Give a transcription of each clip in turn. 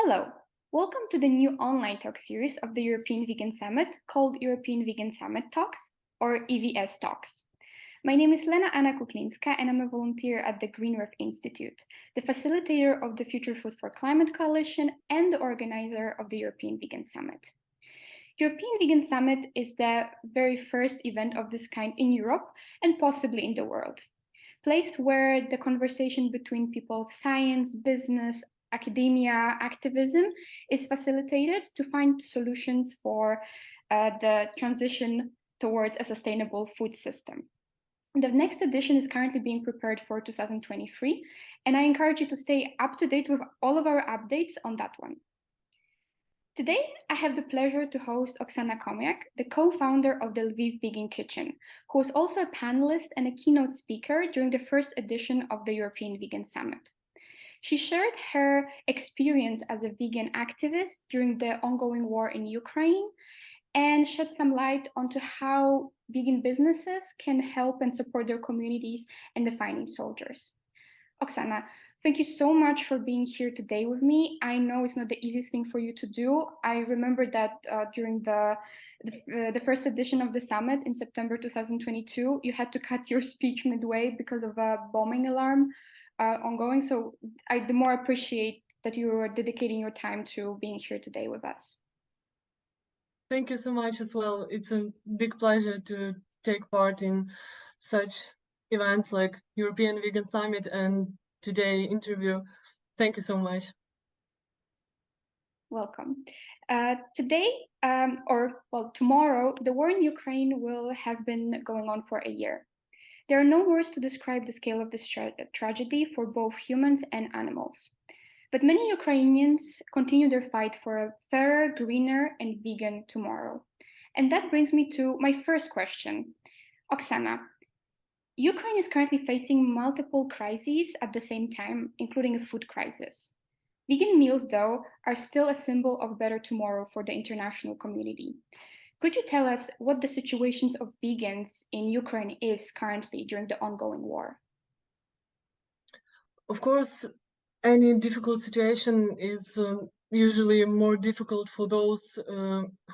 Hello, welcome to the new online talk series of the European Vegan Summit called European Vegan Summit Talks, or EVS Talks. My name is Lena Anna Kuklińska and I'm a volunteer at the Green Earth Institute, the facilitator of the Future Food for Climate Coalition and the organizer of the European Vegan Summit. European Vegan Summit is the very first event of this kind in Europe and possibly in the world. Place where the conversation between people of science, business, academia, activism is facilitated to find solutions for the transition towards a sustainable food system. The next edition is currently being prepared for 2023, and I encourage you to stay up to date with all of our updates on that one. Today, I have the pleasure to host Oksana Khomiak, the co-founder of the Lviv Vegan Kitchen, who was also a panelist and a keynote speaker during the first edition of the European Vegan Summit. She shared her experience as a vegan activist during the ongoing war in Ukraine and shed some light onto how vegan businesses can help and support their communities and the fighting soldiers. Oksana, thank you so much for being here today with me. I know it's not the easiest thing for you to do. I remember that during the first edition of the summit in September 2022, you had to cut your speech midway because of a bombing alarm ongoing. So I the more appreciate that you are dedicating your time to being here today with us. Thank you so much as well. It's a big pleasure to take part in such events like European Vegan Summit and today interview. Thank you so much. Welcome. Today, tomorrow, the war in Ukraine will have been going on for a year. There are no words to describe the scale of this tragedy for both humans and animals. But many Ukrainians continue their fight for a fairer, greener, and vegan tomorrow. And that brings me to my first question. Oksana, Ukraine is currently facing multiple crises at the same time, including a food crisis. Vegan meals, though, are still a symbol of a better tomorrow for the international community. Could you tell us what the situations of vegans in Ukraine is currently during the ongoing war? Of course, any difficult situation is usually more difficult for those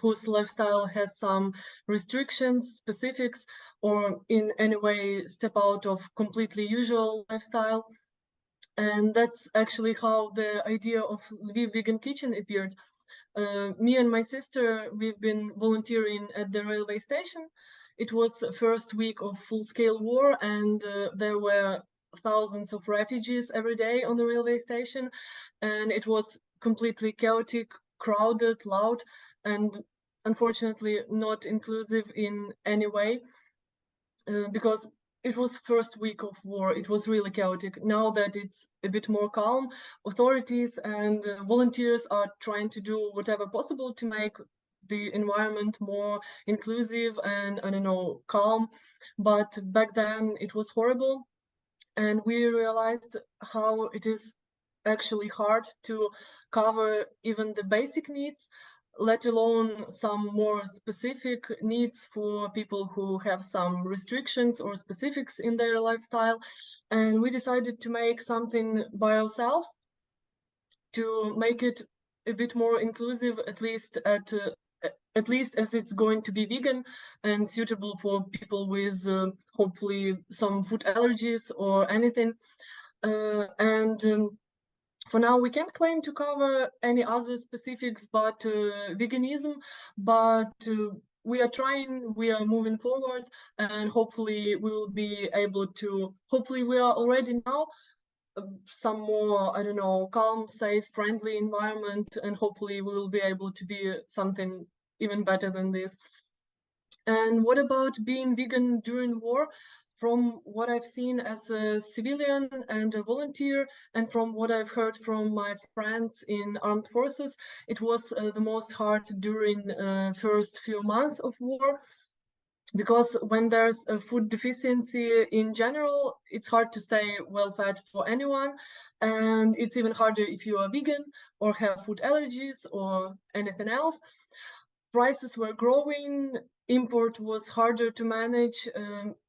whose lifestyle has some restrictions, specifics, or in any way step out of completely usual lifestyle. And that's actually how the idea of Lviv Vegan Kitchen appeared. Me and my sister, we've been volunteering at the railway station. It was the first week of full-scale war, and there were thousands of refugees every day on the railway station, and it was completely chaotic, crowded, loud, and unfortunately not inclusive in any way, because it was first week of war. It was really chaotic. Now that it's a bit more calm, authorities and volunteers are trying to do whatever possible to make the environment more inclusive and, I don't know, calm. But back then it was horrible. And we realized how it is actually hard to cover even the basic needs, let alone some more specific needs for people who have some restrictions or specifics in their lifestyle. And we decided to make something by ourselves to make it a bit more inclusive, at least as it's going to be vegan and suitable for people with hopefully some food allergies or anything. For now, we can't claim to cover any other specifics but veganism, but we are trying, we are moving forward, and hopefully we will be able to, hopefully we are already now some more, I don't know, calm, safe, friendly environment, and hopefully we will be able to be something even better than this. And what about being vegan during war? From what I've seen as a civilian and a volunteer, and from what I've heard from my friends in armed forces, it was the most hard during first few months of war. Because when there's a food deficiency in general, it's hard to stay well-fed for anyone. And it's even harder if you are vegan or have food allergies or anything else. Prices were growing, import was harder to manage.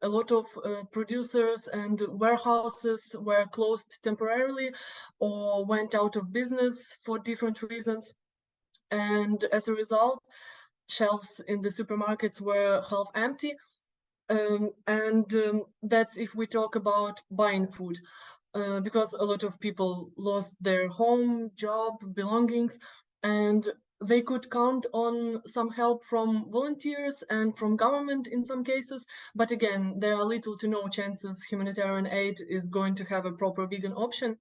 A lot of producers and warehouses were closed temporarily or went out of business for different reasons. And as a result, shelves in the supermarkets were half empty. That's if we talk about buying food, because a lot of people lost their home, job, belongings, and they could count on some help from volunteers and from government in some cases. But again, there are little to no chances humanitarian aid is going to have a proper vegan option.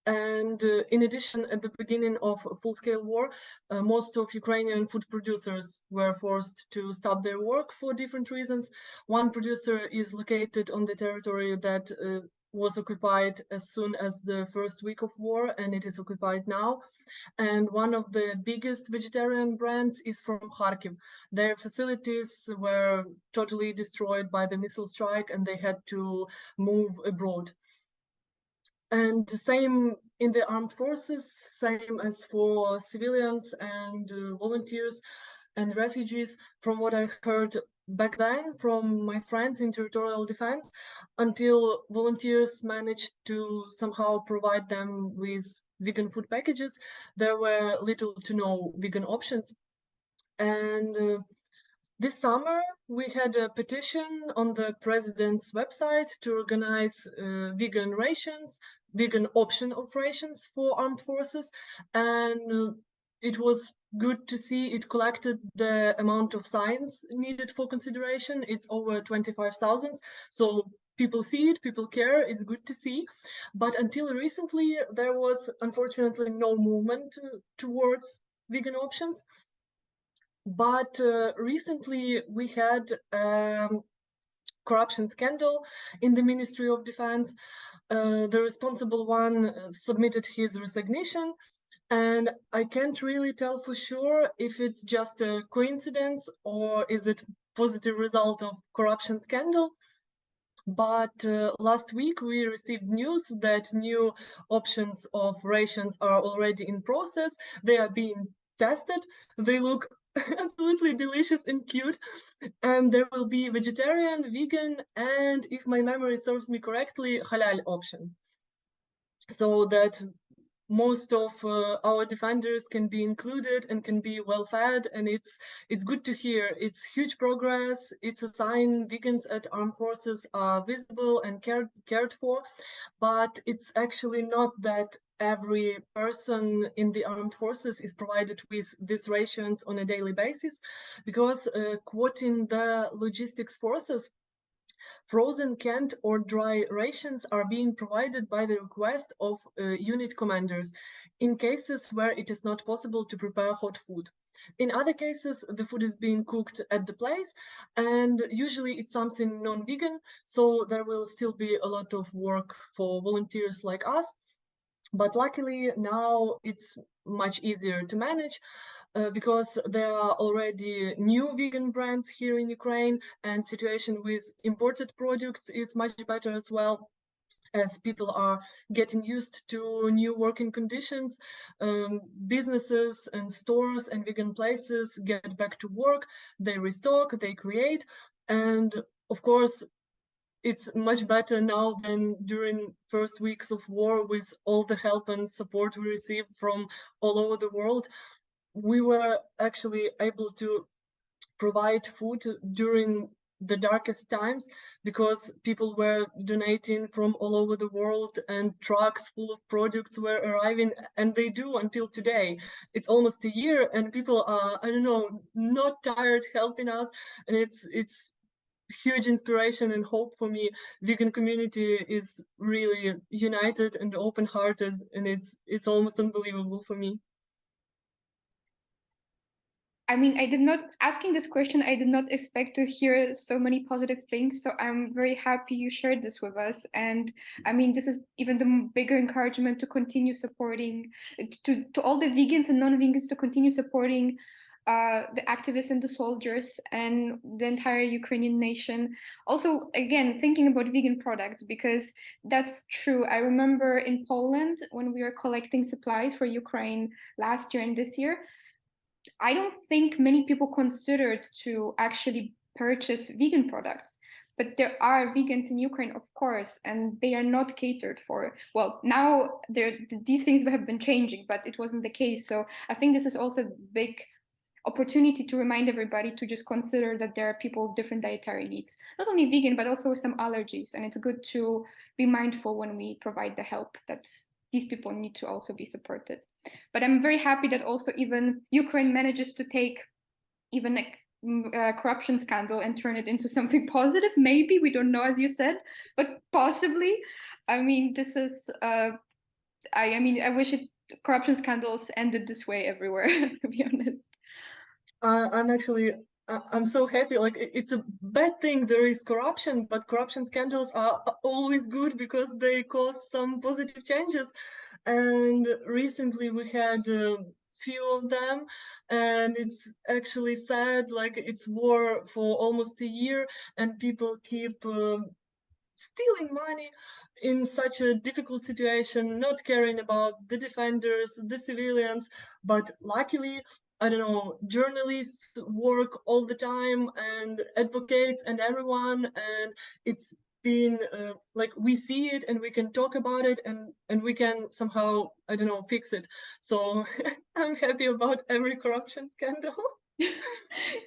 And in addition, at the beginning of full-scale war, most of Ukrainian food producers were forced to stop their work for different reasons. One producer is located on the territory that was occupied as soon as the first week of war, and it is occupied now. And one of the biggest vegetarian brands is from Kharkiv. Their facilities were totally destroyed by the missile strike, and they had to move abroad. And the same in the armed forces, same as for civilians and volunteers and refugees. From what I heard back then from my friends in territorial defense, until volunteers managed to somehow provide them with vegan food packages, there were little to no vegan options. And this summer, we had a petition on the president's website to organize vegan rations, vegan option of rations for armed forces. And it was good to see it collected the amount of signs needed for consideration. It's over 25,000. So people see it, people care, it's good to see. But until recently, there was unfortunately no movement towards vegan options. But recently we had corruption scandal in the Ministry of Defense. The responsible one submitted his resignation, and I can't really tell for sure if it's just a coincidence or is it positive result of corruption scandal. But last week we received news that new options of rations are already in process. They are being tested. They look absolutely delicious and cute. And there will be vegetarian, vegan, and if my memory serves me correctly, halal option. So that most of our defenders can be included and can be well fed, and it's good to hear. It's huge progress. It's a sign vegans at armed forces are visible and cared for, but it's actually not that every person in the armed forces is provided with these rations on a daily basis, because quoting the logistics forces, frozen, canned, or dry rations are being provided by the request of unit commanders in cases where it is not possible to prepare hot food. In other cases, the food is being cooked at the place, and usually it's something non-vegan, so there will still be a lot of work for volunteers like us. But luckily now it's much easier to manage. Because there are already new vegan brands here in Ukraine, and situation with imported products is much better as well, as people are getting used to new working conditions. Businesses and stores and vegan places get back to work, they restock, they create, and of course it's much better now than during first weeks of war with all the help and support we received from all over the world. We were actually able to provide food during the darkest times because people were donating from all over the world and trucks full of products were arriving, and they do until today. It's almost a year and people are, I don't know, not tired helping us, and it's huge inspiration and hope for me. Vegan community is really united and open-hearted, and it's almost unbelievable for me. I mean, asking this question, I did not expect to hear so many positive things. So I'm very happy you shared this with us. And I mean, this is even the bigger encouragement to continue supporting, to all the vegans and non-vegans to continue supporting the activists and the soldiers and the entire Ukrainian nation. Also, again, thinking about vegan products, because that's true. I remember in Poland when we were collecting supplies for Ukraine last year and this year, I don't think many people considered to actually purchase vegan products. But there are vegans in Ukraine, of course, and they are not catered for. Well, now these things have been changing, but it wasn't the case. So I think this is also a big opportunity to remind everybody to just consider that there are people with different dietary needs, not only vegan, but also some allergies. And it's good to be mindful when we provide the help that these people need to also be supported. But I'm very happy that also even Ukraine manages to take even a corruption scandal and turn it into something positive. Maybe, we don't know, as you said, but possibly. I mean, this is, I mean, I wish corruption scandals ended this way everywhere, to be honest. I'm so happy. Like, it's a bad thing there is corruption, but corruption scandals are always good because they cause some positive changes. And recently we had a few of them, and it's actually sad. Like, it's war for almost a year, and people keep stealing money in such a difficult situation, not caring about the defenders, the civilians. But luckily, I don't know, journalists work all the time, and advocates and everyone, and it's been like, we see it and we can talk about it, and we can somehow, I don't know, fix it. So I'm happy about every corruption scandal.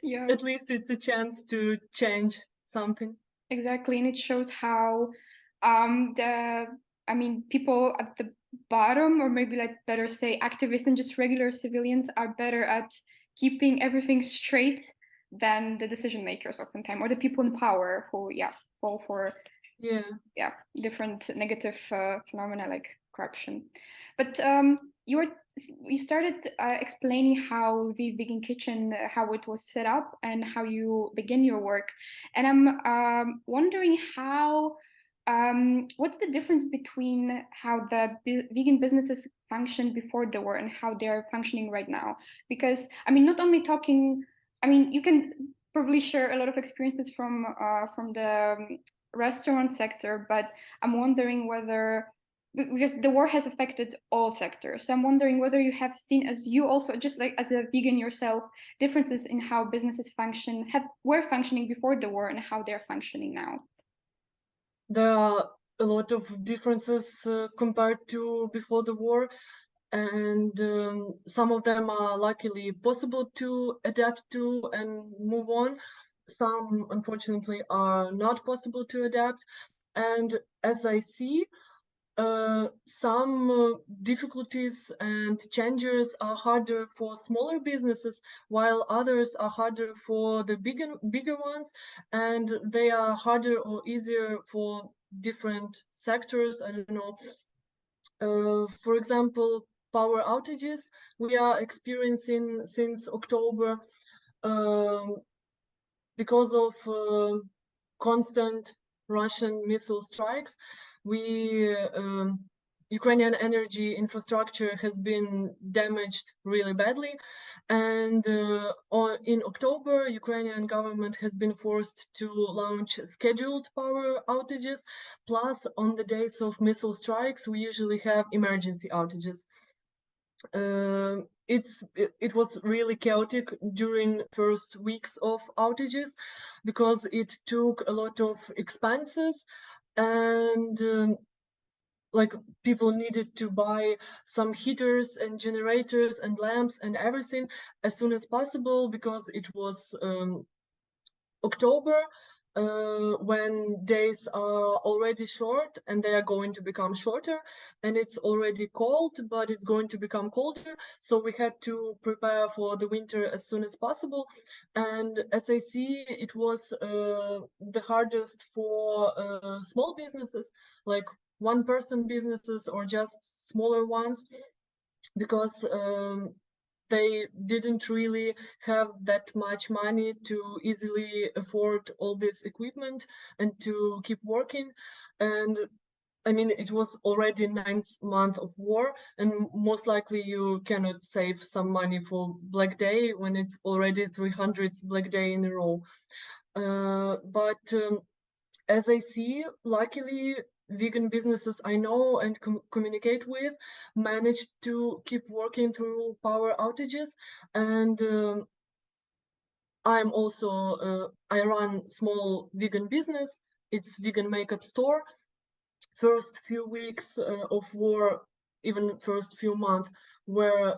Yeah, At least it's a chance to change something. exactly. And it shows how the, I mean, people at the bottom, or maybe let's better say activists and just regular civilians, are better at keeping everything straight than the decision makers oftentimes, or the people in power who, yeah, fall for Yeah. different negative phenomena like corruption. But you started explaining how Lviv Vegan Kitchen, how it was set up and how you begin your work, and I'm wondering how what's the difference between how the vegan businesses functioned before the war and how they're functioning right now? Because I mean, not only talking, I mean, you can probably share a lot of experiences from the restaurant sector, but I'm wondering whether, because the war has affected all sectors, so I'm wondering whether you have seen, as you also, just like as a vegan yourself, differences in how businesses were functioning before the war and how they're functioning now. There are a lot of differences compared to before the war, and some of them are luckily possible to adapt to and move on. Some, unfortunately, are not possible to adapt. And as I see, some difficulties and changes are harder for smaller businesses, while others are harder for the bigger ones, and they are harder or easier for different sectors. I don't know. For example, power outages we are experiencing since October um, because of constant Russian missile strikes. Ukrainian energy infrastructure has been damaged really badly, and in October, Ukrainian government has been forced to launch scheduled power outages. Plus, on the days of missile strikes, we usually have emergency outages. It was really chaotic during first weeks of outages because it took a lot of expenses, and like, people needed to buy some heaters and generators and lamps and everything as soon as possible, because it was October, when days are already short and they are going to become shorter, and it's already cold, but it's going to become colder. So we had to prepare for the winter as soon as possible. And as I see, it was the hardest for small businesses, like one-person businesses or just smaller ones, because they didn't really have that much money to easily afford all this equipment and to keep working. And I mean, it was already 9th month of war, and most likely you cannot save some money for Black Day when it's already 300th Black Day in a row. But as I see, luckily, vegan businesses I know and communicate with managed to keep working through power outages. And I'm also I run small vegan business. It's vegan makeup store. First few weeks of war, even first few months, where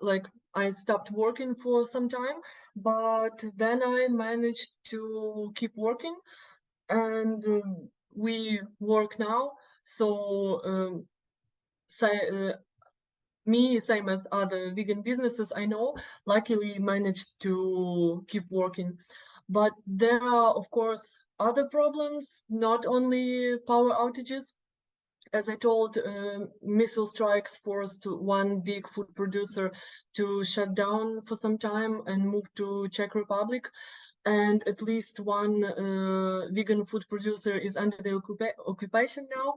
like I stopped working for some time, but then I managed to keep working, and we work now. So me, same as other vegan businesses I know, luckily managed to keep working. But there are, of course, other problems, not only power outages. As I told, missile strikes forced one big food producer to shut down for some time and move to Czech Republic. And at least one vegan food producer is under the occupation now.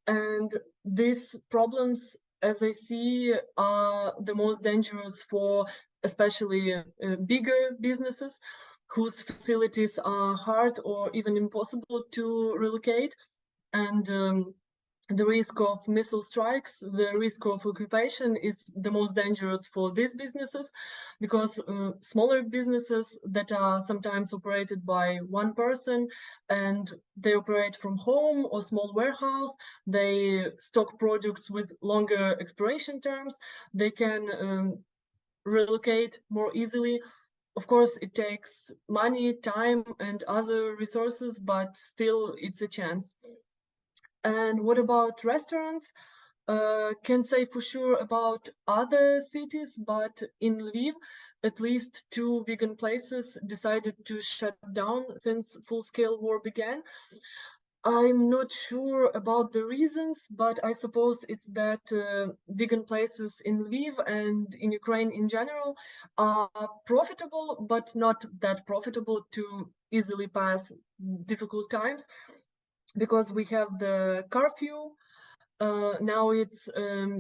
And these problems, as I see, are the most dangerous for especially bigger businesses whose facilities are hard or even impossible to relocate. And the risk of missile strikes, the risk of occupation is the most dangerous for these businesses, because smaller businesses that are sometimes operated by one person and they operate from home or small warehouse, they stock products with longer expiration terms, they can relocate more easily. Of course, it takes money, time, and other resources, but still it's a chance. And what about restaurants? Can't say for sure about other cities, but in Lviv, at least two vegan places decided to shut down since full-scale war began. I'm not sure about the reasons, but I suppose it's that vegan places in Lviv and in Ukraine in general are profitable, but not that profitable to easily pass difficult times, because we have the curfew. Now it's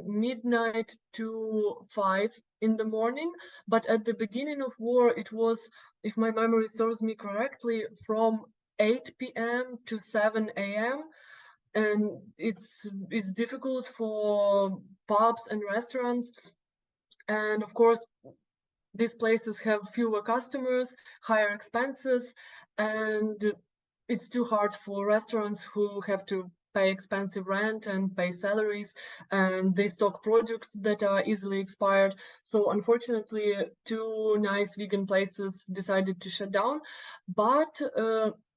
midnight to 5 in the morning, but at the beginning of war, it was, if my memory serves me correctly, from 8 p.m. to 7 a.m. And it's difficult for pubs and restaurants. And of course, these places have fewer customers, higher expenses, and it's too hard for restaurants who have to pay expensive rent and pay salaries, and they stock products that are easily expired. So unfortunately, two nice vegan places decided to shut down. But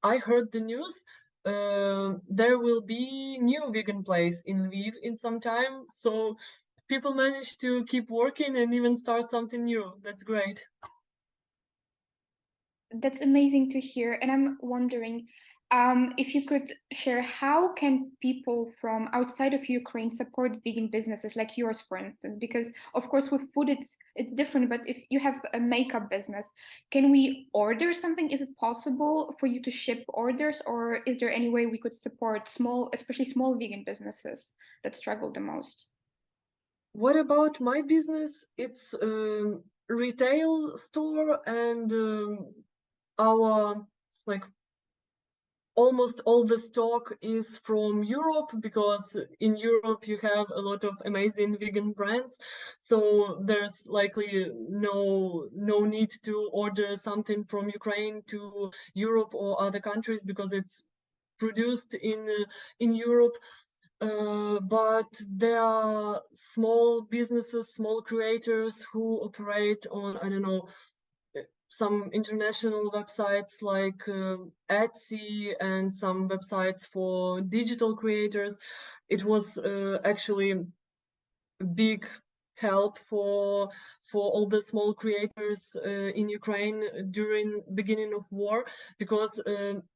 I heard the news. There will be new vegan place in Lviv in some time. So people manage to keep working and even start something new. That's great. That's amazing to hear. And I'm wondering if you could share, how can people from outside of Ukraine support vegan businesses like yours, for instance? Because of course with food it's different, but if you have a makeup business, can we order something? Is it possible for you to ship orders, or is there any way we could support small, especially small vegan businesses that struggle the most? What about my business? It's retail store, and our like almost all the stock is from Europe, because in Europe you have a lot of amazing vegan brands. So there's likely no need to order something from Ukraine to Europe or other countries, because it's produced in Europe. But there are small businesses, small creators who operate on, I don't know, some international websites like Etsy, and some websites for digital creators. It was actually a big help for all the small creators in Ukraine during beginning of war, because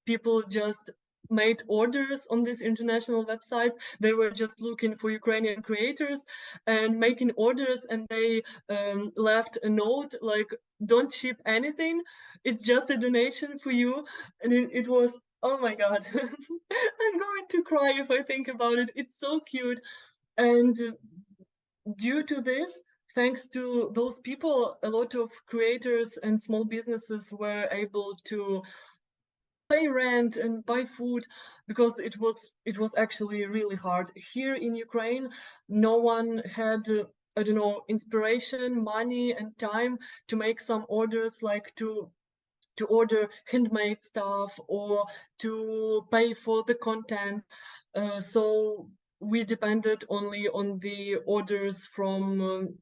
people just made orders on these international websites. They were just looking for Ukrainian creators and making orders, and they left a note like, don't ship anything, it's just a donation for you. And it was, oh my god, I'm going to cry if I think about it. It's so cute. And due to this, thanks to those people, a lot of creators and small businesses were able to pay rent and buy food, because it was actually really hard. Here in Ukraine, no one had I don't know, inspiration, money, and time to make some orders, like to order handmade stuff or to pay for the content. So we depended only on the orders from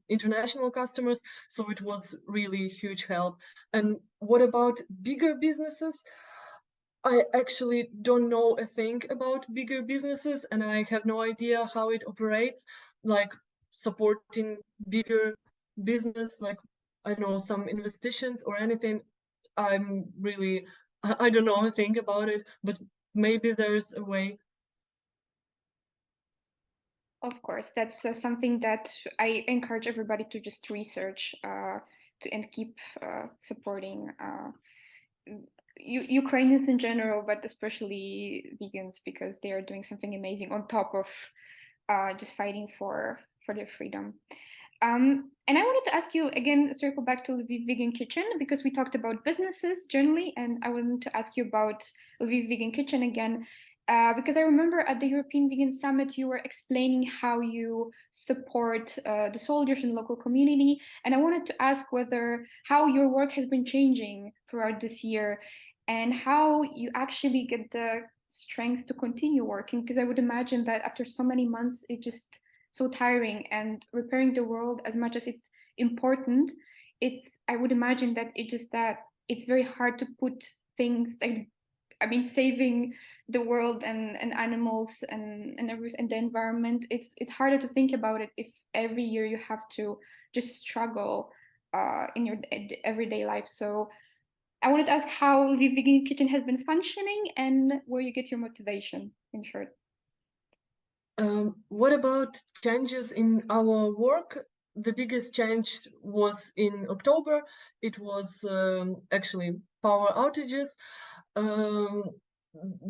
international customers. So it was really huge help. And what about bigger businesses? I actually don't know a thing about bigger businesses, and I have no idea how it operates, like supporting bigger business, like I don't know, some investitions or anything. I'm really, I don't know a thing about it, but maybe there's a way. Of course, that's something that I encourage everybody to just research and keep supporting Ukrainians in general, but especially vegans, because they are doing something amazing on top of just fighting for their freedom. And I wanted to ask you again, circle back to Lviv Vegan Kitchen, because we talked about businesses generally, and I wanted to ask you about Lviv Vegan Kitchen again, because I remember at the European Vegan Summit, you were explaining how you support the soldiers in the local community, and I wanted to ask how your work has been changing throughout this year, and how you actually get the strength to continue working, because I would imagine that after so many months, it just so tiring, and repairing the world, as much as it's important, I would imagine that it's very hard to put things like, I mean, saving the world and animals and the environment, it's harder to think about it if every year you have to just struggle in your everyday life. So I wanted to ask how the Vegan Kitchen has been functioning and where you get your motivation, in short. What about changes in our work? The biggest change was in October. It was actually power outages. Um,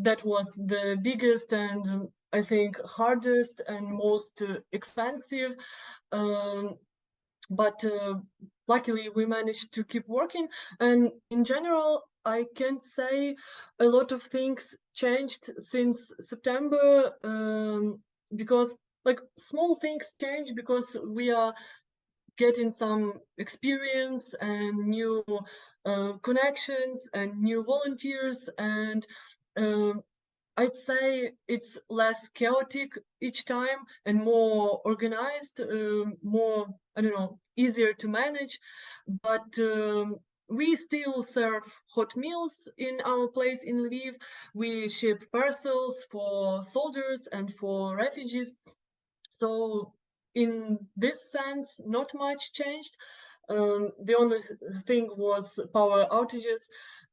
that was the biggest and I think hardest and most expensive. Um, but luckily we managed to keep working. And in general, I can't say a lot of things changed since September, because like small things change because we are getting some experience and new connections and new volunteers, and I'd say it's less chaotic each time and more organized, more, I don't know, easier to manage. But we still serve hot meals in our place in Lviv. We ship parcels for soldiers and for refugees. So in this sense, not much changed. The only thing was power outages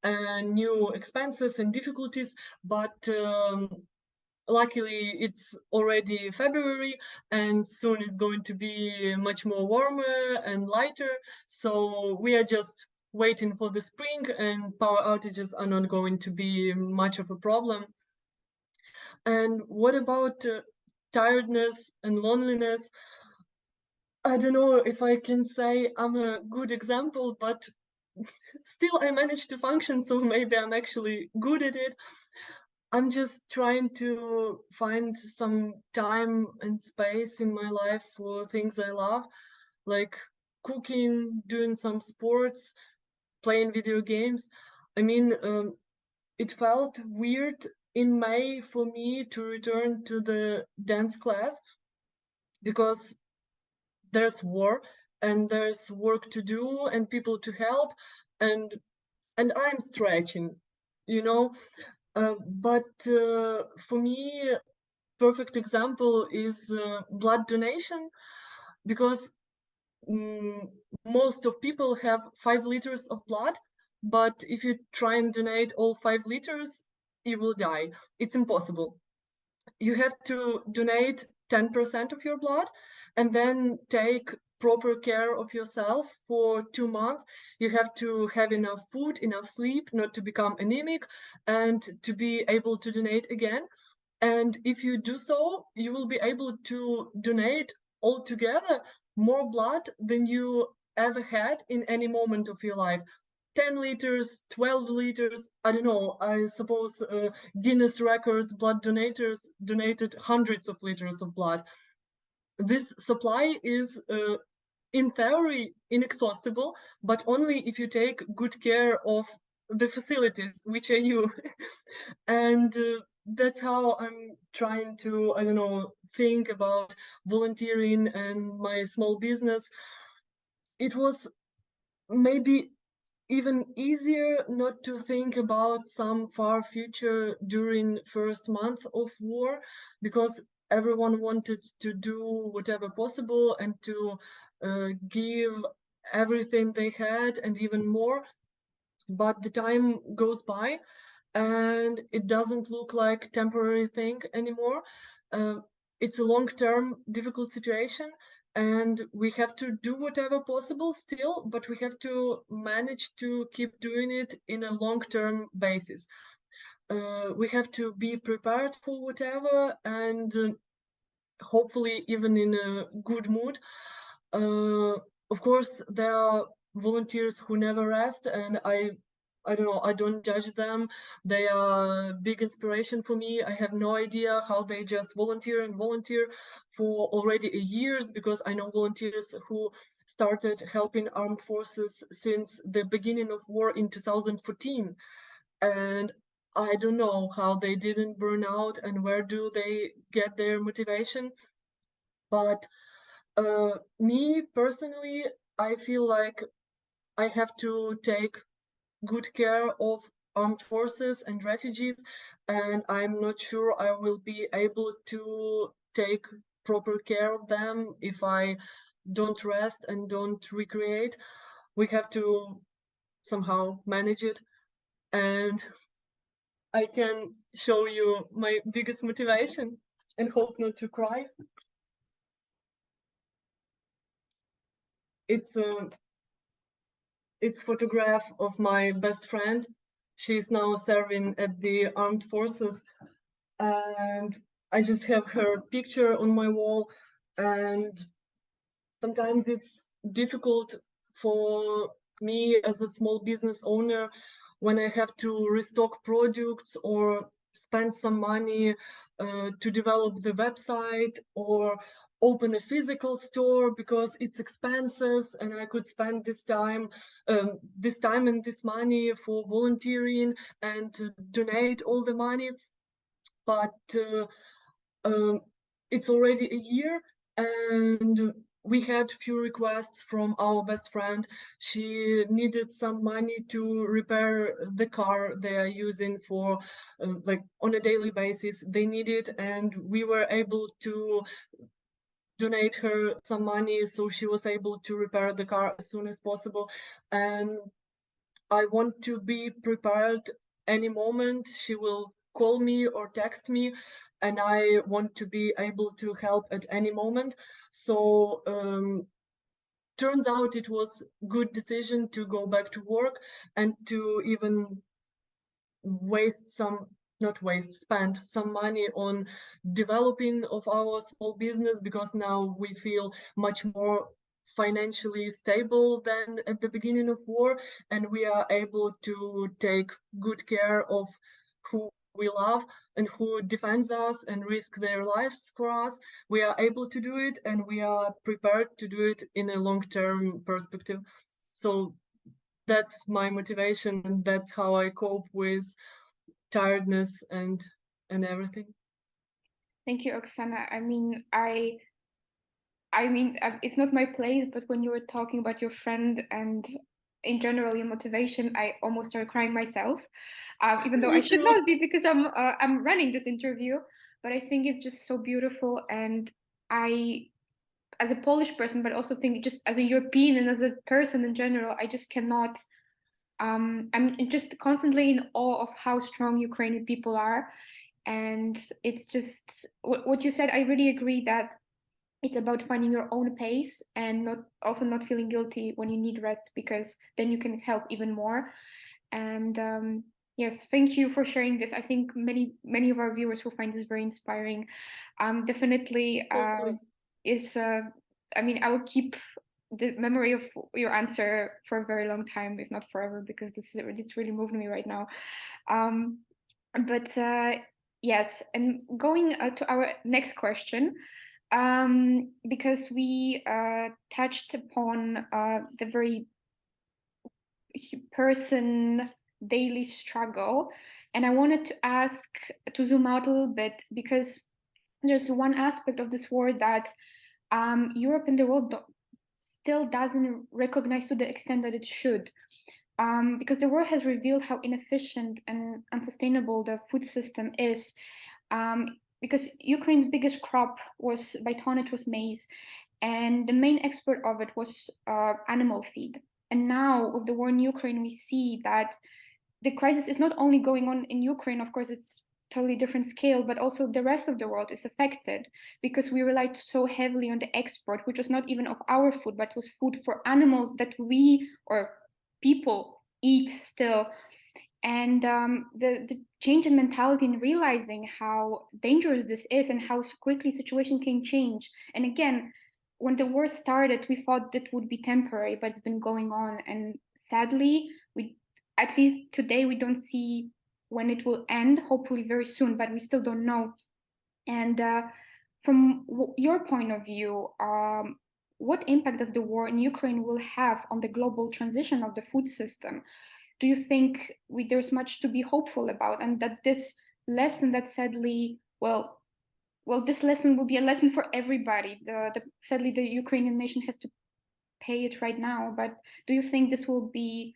and new expenses and difficulties, but luckily it's already February and soon it's going to be much more warmer and lighter. So we are just waiting for the spring, and power outages are not going to be much of a problem. And what about tiredness and loneliness? I don't know if I can say I'm a good example, but still I managed to function, so maybe I'm actually good at it. I'm just trying to find some time and space in my life for things I love, like cooking, doing some sports, playing video games. I mean, it felt weird in May for me to return to the dance class because there's war and there's work to do and people to help, and I'm stretching, you know. But for me, perfect example is blood donation, because mm, most of people have 5 liters of blood, but if you try and donate all 5 liters, you will die. It's impossible. You have to donate 10% of your blood and then take proper care of yourself for 2 months. You have to have enough food, enough sleep, not to become anemic, and to be able to donate again. And if you do so, you will be able to donate altogether more blood than you ever had in any moment of your life. 10 liters, 12 liters, I don't know, I suppose Guinness records blood donators donated hundreds of liters of blood. This supply is in theory inexhaustible, but only if you take good care of the facilities, which are you. And that's how I'm trying to, I don't know, think about volunteering and my small business. It was maybe even easier not to think about some far future during first month of war, because everyone wanted to do whatever possible and to give everything they had and even more. But the time goes by and it doesn't look like temporary thing anymore. It's a long-term difficult situation, and we have to do whatever possible still, but we have to manage to keep doing it in a long-term basis. We have to be prepared for whatever, and hopefully even in a good mood. Of course, there are volunteers who never rest, and I don't know, I don't judge them. They are big inspiration for me. I have no idea how they just volunteer and volunteer for already years, because I know volunteers who started helping armed forces since the beginning of war in 2014. And I don't know how they didn't burn out and where do they get their motivation. But me personally, I feel like I have to take good care of armed forces and refugees, and I'm not sure I will be able to take proper care of them if I don't rest and don't recreate. We have to somehow manage it, and I can show you my biggest motivation and hope not to cry. It's photograph of my best friend. She's now serving at the armed forces, and I just have her picture on my wall. And sometimes it's difficult for me as a small business owner when I have to restock products or spend some money to develop the website or open a physical store, because it's expenses and I could spend this time and this money for volunteering and to donate all the money. But it's already a year, and we had few requests from our best friend. She needed some money to repair the car they are using for like on a daily basis. They need it, and we were able to donate her some money, so she was able to repair the car as soon as possible. And I want to be prepared any moment. She will call me or text me, and I want to be able to help at any moment. So turns out it was good decision to go back to work and to even spend some money on developing of our small business, because now we feel much more financially stable than at the beginning of war, and we are able to take good care of who we love and who defends us and risk their lives for us. We are able to do it, and we are prepared to do it in a long-term perspective. So that's my motivation, and that's how I cope with tiredness and everything. Thank you, Oksana. It's not my place, but when you were talking about your friend and in general your motivation, I almost started crying myself, even though I should not be, because I'm running this interview. But I think it's just so beautiful, and I, as a Polish person, but also think just as a European and as a person in general, I just cannot. I'm just constantly in awe of how strong Ukrainian people are, and it's just what you said. I really agree that it's about finding your own pace and not feeling guilty when you need rest, because then you can help even more. And yes, thank you for sharing this. I think many of our viewers will find this very inspiring. Definitely is I will keep the memory of your answer for a very long time, if not forever, because it's really moved me right now. But yes, and going to our next question, because we touched upon the very person daily struggle, and I wanted to ask to zoom out a little bit, because there's one aspect of this war that Europe and the world still doesn't recognize to the extent that it should. Because the world has revealed how inefficient and unsustainable the food system is. Because Ukraine's biggest crop was by tonnage was maize, and the main export of it was animal feed. And now with the war in Ukraine, we see that the crisis is not only going on in Ukraine, of course, it's totally different scale, but also the rest of the world is affected because we relied so heavily on the export, which was not even of our food, but was food for animals that we or people eat still. And the change in mentality and realizing how dangerous this is and how quickly situation can change. And again, when the war started, we thought that would be temporary, but it's been going on. And sadly, at least today, we don't see when it will end, hopefully very soon, but we still don't know. And from your point of view, what impact does the war in Ukraine will have on the global transition of the food system? Do you think there's much to be hopeful about, and that this lesson that sadly, well, this lesson will be a lesson for everybody. Sadly, the Ukrainian nation has to pay it right now. But do you think this will be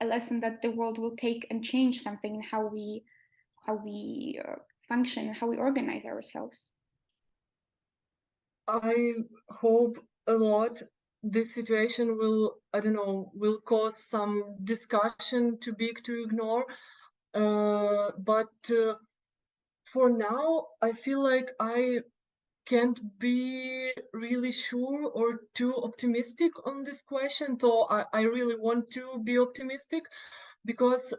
a lesson that the world will take and change something in how we function, how we organize ourselves? I hope a lot this situation will, I don't know, will cause some discussion too big to ignore. But for now, I feel like I can't be really sure or too optimistic on this question, though I really want to be optimistic, because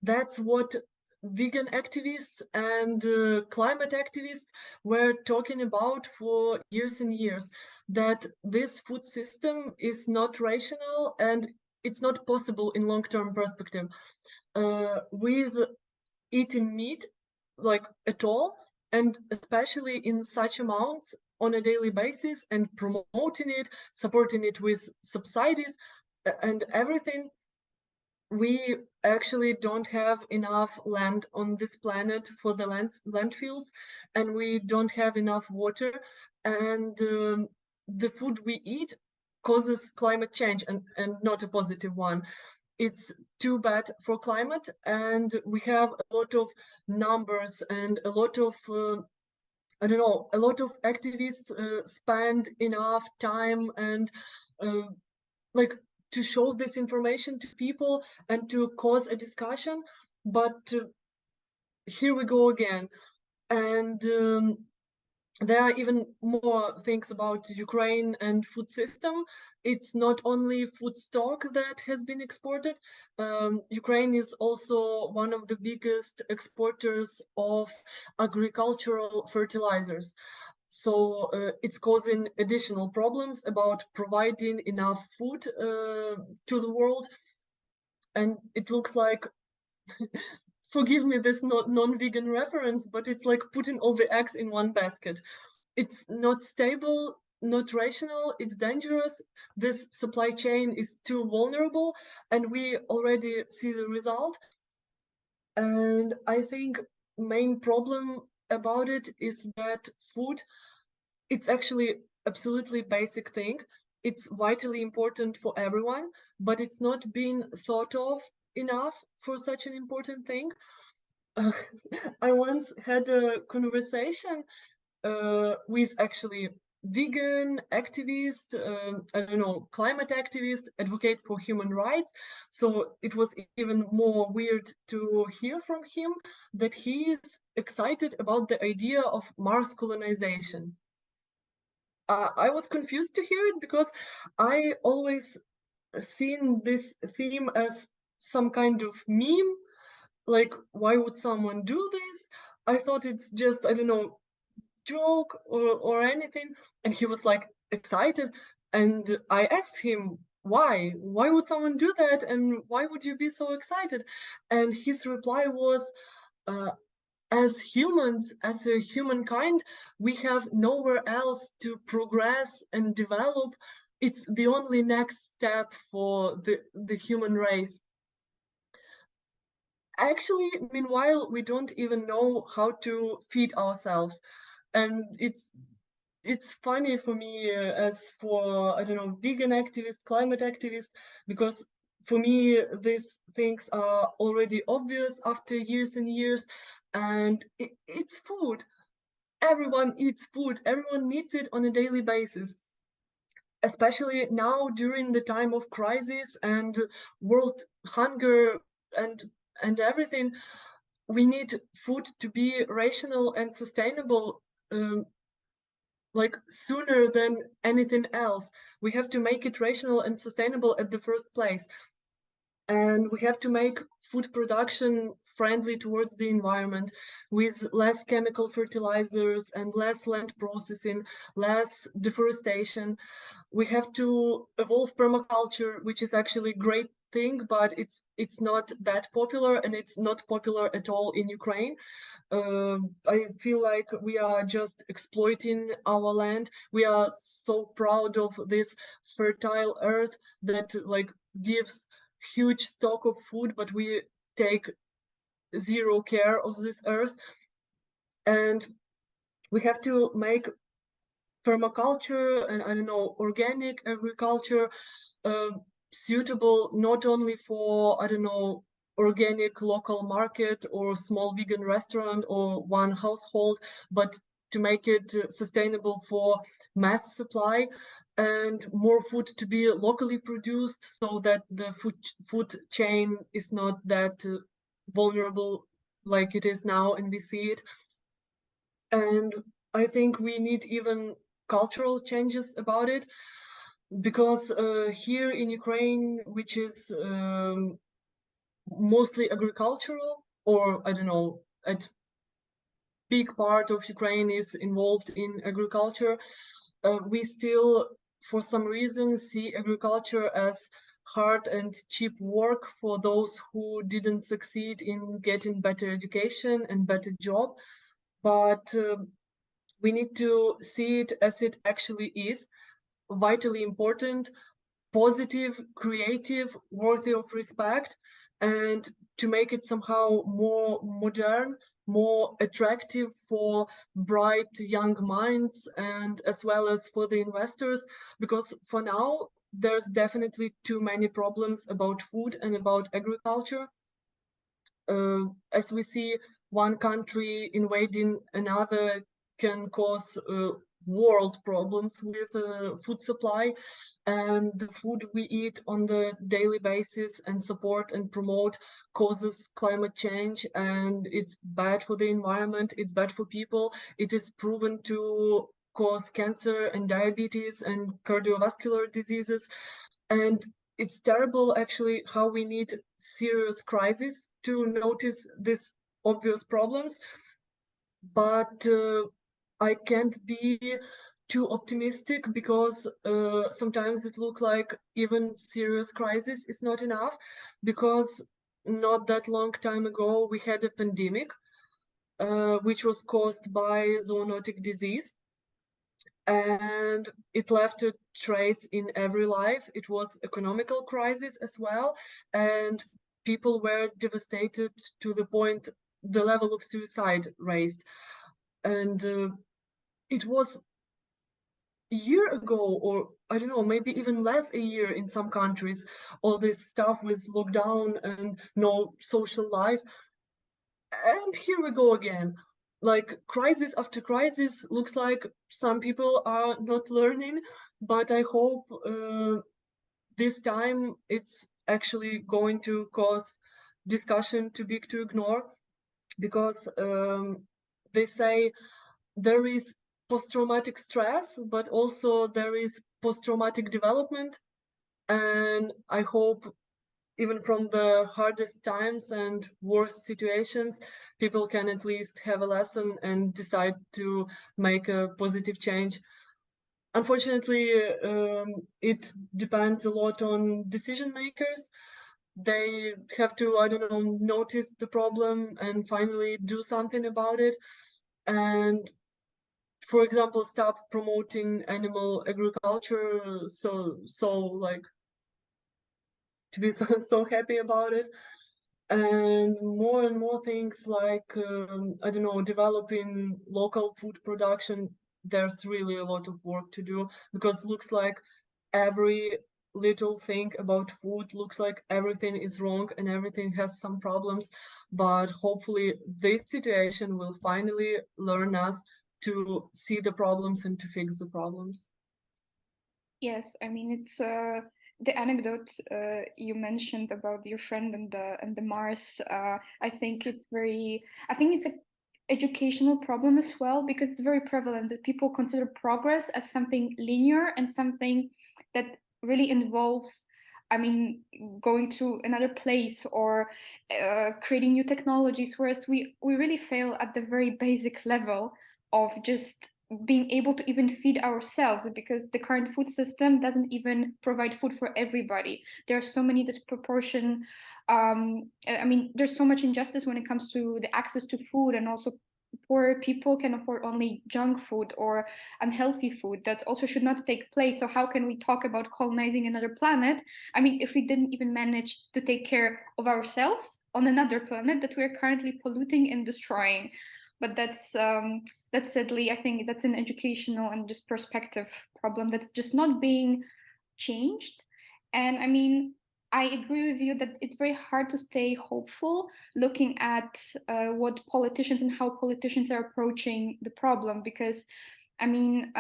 that's what vegan activists and climate activists were talking about for years and years, that this food system is not rational and it's not possible in long-term perspective with eating meat like at all, and especially in such amounts on a daily basis, and promoting it, supporting it with subsidies and everything. We actually don't have enough land on this planet for the landfills, and we don't have enough water, and the food we eat causes climate change, and not a positive one. It's too bad for climate, and we have a lot of numbers and a lot of I don't know, a lot of activists spend enough time and like to show this information to people and to cause a discussion, but here we go again. And there are even more things about Ukraine and food system. It's not only food stock that has been exported. Ukraine is also one of the biggest exporters of agricultural fertilizers. So it's causing additional problems about providing enough food to the world. And it looks like, forgive me this non-vegan reference, but it's like putting all the eggs in one basket. It's not stable, not rational, it's dangerous. This supply chain is too vulnerable, and we already see the result. And I think main problem about it is that food, it's actually absolutely basic thing. It's vitally important for everyone, but it's not being thought of enough for such an important thing. I once had a conversation with actually vegan activist, I don't know, climate activist, advocate for human rights. So it was even more weird to hear from him that he is excited about the idea of Mars colonization. I was confused to hear it because I always seen this theme as some kind of meme. Like, why would someone do this? I thought it's just, I don't know, joke or anything. And he was like excited. And I asked him, why? Why would someone do that? And why would you be so excited? And his reply was, uh, as humans, as a humankind, we have nowhere else to progress and develop. It's the only next step for the human race. Actually, meanwhile, we don't even know how to feed ourselves. And it's funny for me, as for, I don't know, vegan activist, climate activist, because for me these things are already obvious after years and years. And it's food. Everyone eats food, everyone needs it on a daily basis, especially now during the time of crisis and world hunger and everything. We need food to be rational and sustainable, um, like sooner than anything else. We have to make it rational and sustainable at the first place. And we have to make food production friendly towards the environment, with less chemical fertilizers and less land processing, less deforestation. We have to evolve permaculture, which is actually a great thing, but it's not that popular, and it's not popular at all in Ukraine. I feel like we are just exploiting our land. We are so proud of this fertile earth that like gives huge stock of food, but we take zero care of this earth. And we have to make permaculture and, I don't know, organic agriculture uh, suitable not only for, I don't know, organic local market or small vegan restaurant or one household, but to make it sustainable for mass supply, and more food to be locally produced, so that the food chain is not that vulnerable like it is now, and we see it. And I think we need even cultural changes about it, because here in Ukraine, which is mostly agricultural, or I don't know, a big part of Ukraine is involved in agriculture, we still, for some reason, see agriculture as hard and cheap work for those who didn't succeed in getting better education and better job. But we need to see it as it actually is: vitally important, positive, creative, worthy of respect, and to make it somehow more modern, more attractive for bright young minds, and as well as for the investors. Because for now, there's definitely too many problems about food and about agriculture. As we see, one country invading another can cause world problems with food supply, and the food we eat on the daily basis and support and promote causes climate change, and it's bad for the environment, it's bad for people. It is proven to cause cancer and diabetes and cardiovascular diseases. And it's terrible, actually, how we need serious crisis to notice these obvious problems. But I can't be too optimistic, because sometimes it looks like even serious crisis is not enough, because not that long time ago we had a pandemic which was caused by zoonotic disease, and it left a trace in every life. It was economical crisis as well, and people were devastated to the point the level of suicide raised. And it was a year ago, or I don't know, maybe even less a year in some countries, all this stuff with lockdown and no social life. And here we go again. Like crisis after crisis, looks like some people are not learning, but I hope this time it's actually going to cause discussion too big to ignore, because they say there is post-traumatic stress, but also there is post-traumatic development. And I hope even from the hardest times and worst situations, people can at least have a lesson and decide to make a positive change. unfortunately, it depends a lot on decision makers. They have to, I don't know, notice the problem and finally do something about it. And for example, stop promoting animal agriculture, so like to be so happy about it. And more things like I don't know, developing local food production. There's really a lot of work to do, because looks like every little thing about food looks like everything is wrong and everything has some problems. But hopefully this situation will finally learn us to see the problems and to fix the problems. Yes, I mean it's the anecdote you mentioned about your friend and the Mars. I think it's a educational problem as well, because it's very prevalent that people consider progress as something linear and something that really involves, I mean, going to another place or creating new technologies, whereas we really fail at the very basic level of just being able to even feed ourselves, because the current food system doesn't even provide food for everybody. There are so many disproportion. I mean, there's so much injustice when it comes to the access to food, and also poor people can afford only junk food or unhealthy food that also should not take place. So how can we talk about colonizing another planet? I mean, if we didn't even manage to take care of ourselves on another planet that we're currently polluting and destroying. But that's sadly, I think that's an educational and just perspective problem that's just not being changed. And I mean, I agree with you that it's very hard to stay hopeful looking at what politicians and how politicians are approaching the problem, because I mean,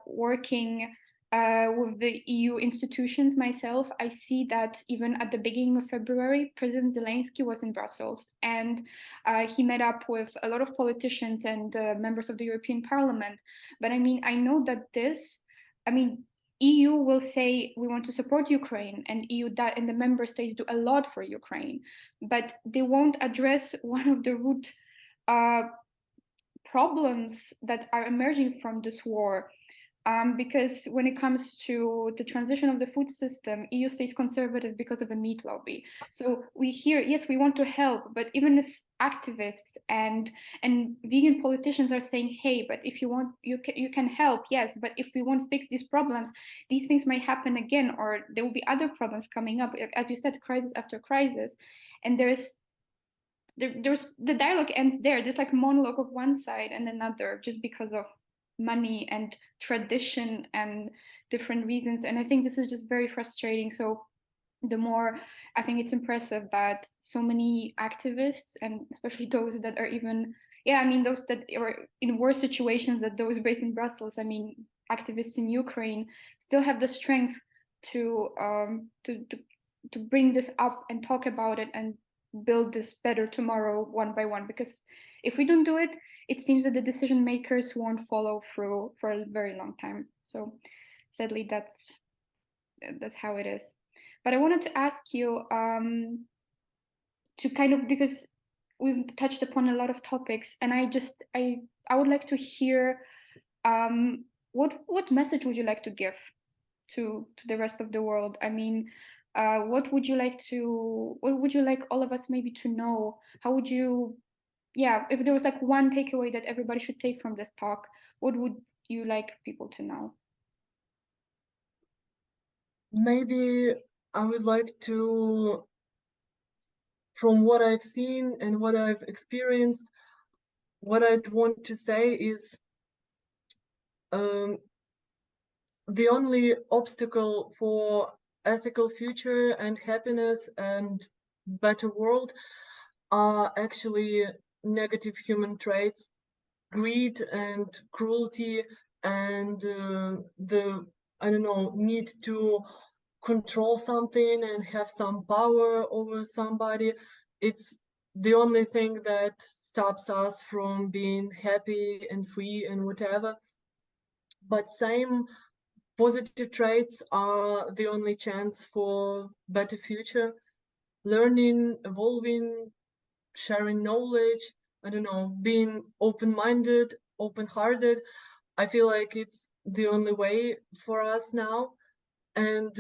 working with the EU institutions myself, I see that even at the beginning of February, President Zelensky was in Brussels, and he met up with a lot of politicians and members of the European Parliament. But I mean, I know that I mean, EU will say we want to support Ukraine, and and the member states do a lot for Ukraine, but they won't address one of the root uh, problems that are emerging from this war. Because when it comes to the transition of the food system, EU stays conservative because of the meat lobby. So we hear, yes, we want to help, but even if activists and vegan politicians are saying, hey, but if you want, you can help, yes, but if we won't fix these problems, these things might happen again, or there will be other problems coming up, as you said, crisis after crisis. And there's the dialogue ends there. There's like monologue of one side and another, just because of money and tradition and different reasons. And I think this is just very frustrating. So the more, I think it's impressive that so many activists, and especially those that are even, yeah, I mean, those that are in worse situations than those based in Brussels, I mean, activists in Ukraine, still have the strength to to bring this up and talk about it and build this better tomorrow one by one. Because if we don't do it, it seems that the decision makers won't follow through for a very long time. So sadly, that's how it is. But I wanted to ask you to kind of, because we've touched upon a lot of topics, and I would like to hear what message would you like to give to the rest of the world? I mean, what would you like all of us maybe to know? How would you, yeah, if there was like one takeaway that everybody should take from this talk, what would you like people to know? Maybe I would like to, from what I've seen and what I've experienced, what I'd want to say is the only obstacle for ethical future and happiness and better world are actually negative human traits, greed and cruelty, and the, I don't know, need to control something and have some power over somebody. It's the only thing that stops us from being happy and free and whatever. But same positive traits are the only chance for better future. Learning, evolving, sharing knowledge, I don't know, being open-minded, open-hearted. I feel like it's the only way for us now. And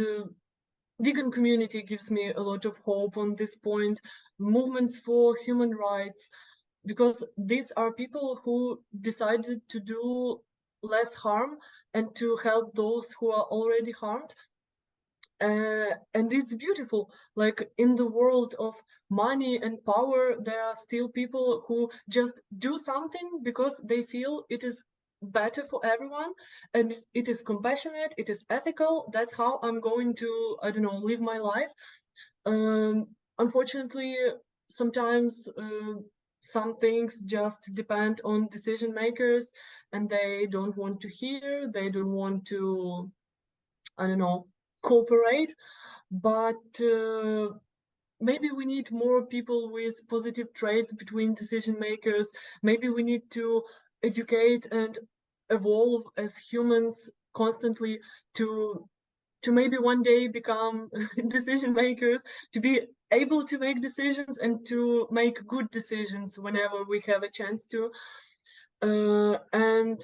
vegan community gives me a lot of hope on this point. Movements for human rights, because these are people who decided to do less harm and to help those who are already harmed. And it's beautiful. Like, in the world of money and power, there are still people who just do something because they feel it is better for everyone, and it is compassionate, it is ethical. That's how I'm going to, I don't know, live my life. Unfortunately, sometimes some things just depend on decision makers, and they don't want to hear, they don't want to, I don't know, cooperate. But maybe we need more people with positive traits between decision makers. Maybe we need to educate and evolve as humans constantly to maybe one day become decision makers, to be able to make decisions and to make good decisions whenever we have a chance to. And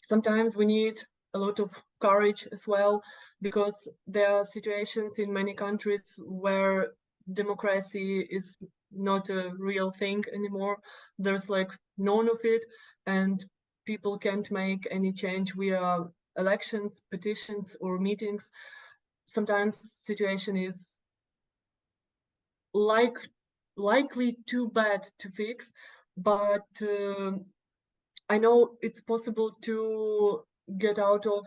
sometimes we need a lot of courage as well, because there are situations in many countries where democracy is not a real thing anymore. There's like none of it, and people can't make any change via elections, petitions, or meetings. Sometimes situation is likely too bad to fix, but I know it's possible to get out of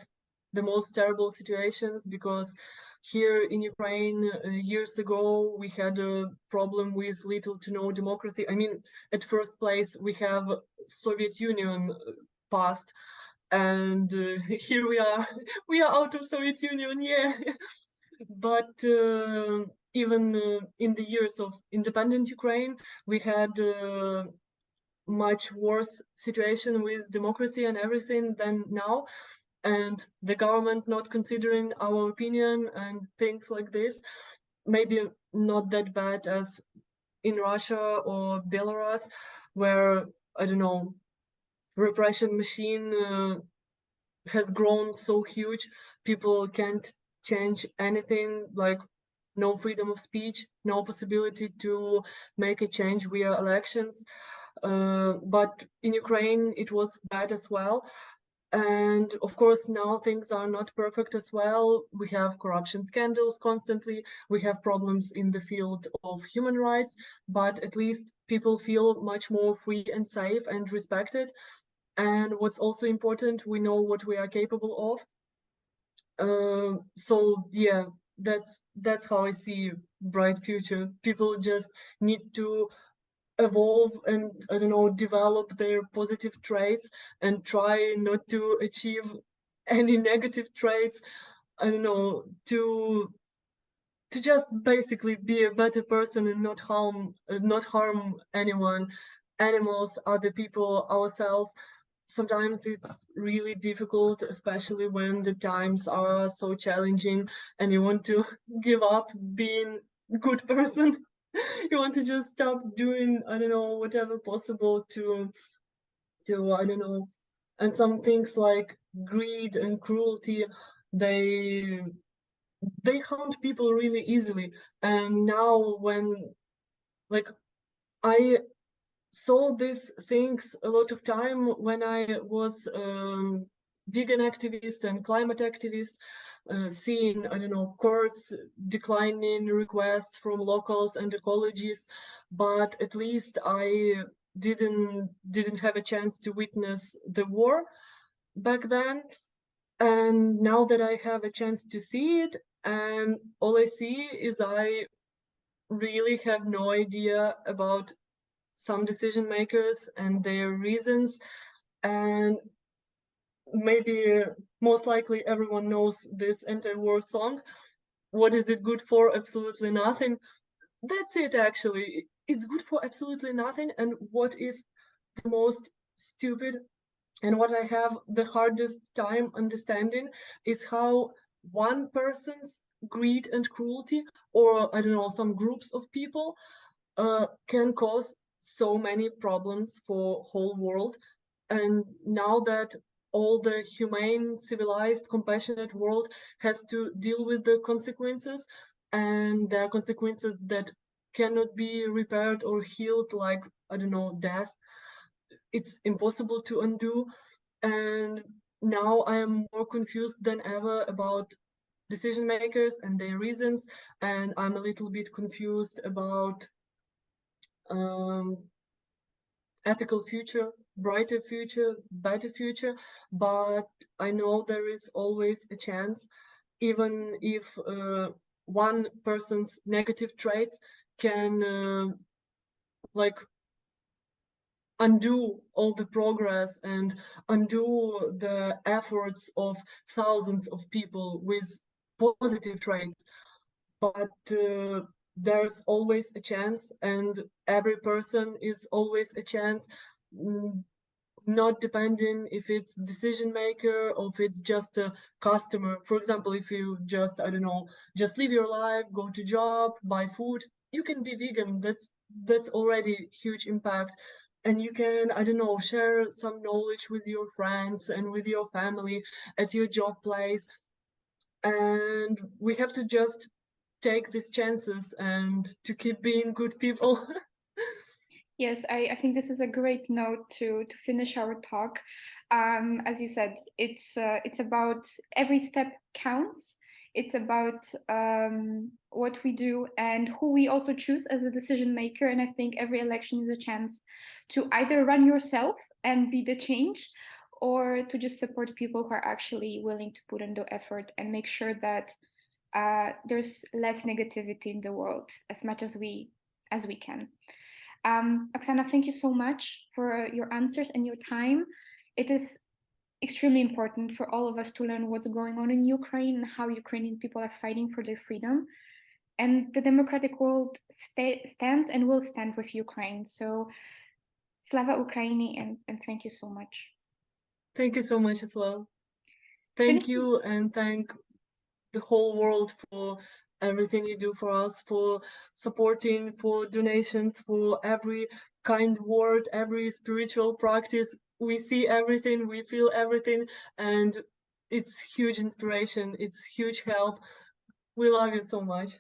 the most terrible situations, because here in Ukraine, years ago, we had a problem with little to no democracy. I mean, at first place, we have Soviet Union past, and here we are out of Soviet Union, yeah. But even in the years of independent Ukraine, we had much worse situation with democracy and everything than now, and the government not considering our opinion and things like this. Maybe not that bad as in Russia or Belarus, where, I don't know, repression machine has grown so huge, people can't change anything, like no freedom of speech, no possibility to make a change via elections. But in Ukraine, it was bad as well. And of course, now things are not perfect as well. We have corruption scandals constantly. We have problems in the field of human rights, but at least people feel much more free and safe and respected. And what's also important, we know what we are capable of. So yeah, that's how I see bright future. People just need to evolve and, I don't know, develop their positive traits and try not to achieve any negative traits. I don't know, to just basically be a better person and not harm anyone, animals, other people, ourselves. Sometimes it's really difficult, especially when the times are so challenging and you want to give up being a good person. You want to just stop doing, I don't know, whatever possible to I don't know. And some things like greed and cruelty, they haunt people really easily. And now when, like, I saw these things a lot of time when I was vegan activist and climate activist, seeing, I don't know, courts declining requests from locals and ecologists, but at least I didn't have a chance to witness the war back then. And now that I have a chance to see it, and all I see is I really have no idea about some decision makers and their reasons. And maybe most likely everyone knows this anti-war song. What is it good for? Absolutely nothing. That's it, actually. It's good for absolutely nothing. And what is the most stupid and what I have the hardest time understanding is how one person's greed and cruelty, or I don't know, some groups of people, can cause so many problems for whole world. And now that all the humane, civilized, compassionate world has to deal with the consequences, and there are consequences that cannot be repaired or healed, like, I don't know, death. It's impossible to undo. And now I am more confused than ever about decision makers and their reasons, and I'm a little bit confused about um, ethical future, brighter future, better future. But I know there is always a chance, even if one person's negative traits can like undo all the progress and undo the efforts of thousands of people with positive traits. But there's always a chance, and every person is always a chance, mm, not depending if it's decision maker or if it's just a customer. For example, if you just, I don't know, just live your life, go to job, buy food, you can be vegan. That's already huge impact. And you can, I don't know, share some knowledge with your friends and with your family at your job place. And we have to just take these chances and to keep being good people. Yes, I think this is a great note to finish our talk. As you said, it's about every step counts. It's about what we do and who we also choose as a decision maker. And I think every election is a chance to either run yourself and be the change, or to just support people who are actually willing to put in the effort and make sure that there's less negativity in the world as much as we can. Oksana, thank you so much for your answers and your time. It is extremely important for all of us to learn what's going on in Ukraine and how Ukrainian people are fighting for their freedom. And the democratic world stands and will stand with Ukraine. So, Slava Ukraini, and thank you so much. Thank you so much as well. Thank you, and thank the whole world for everything you do for us, for supporting, for donations, for every kind word, every spiritual practice. We see everything, we feel everything, and it's huge inspiration, it's huge help. We love you so much.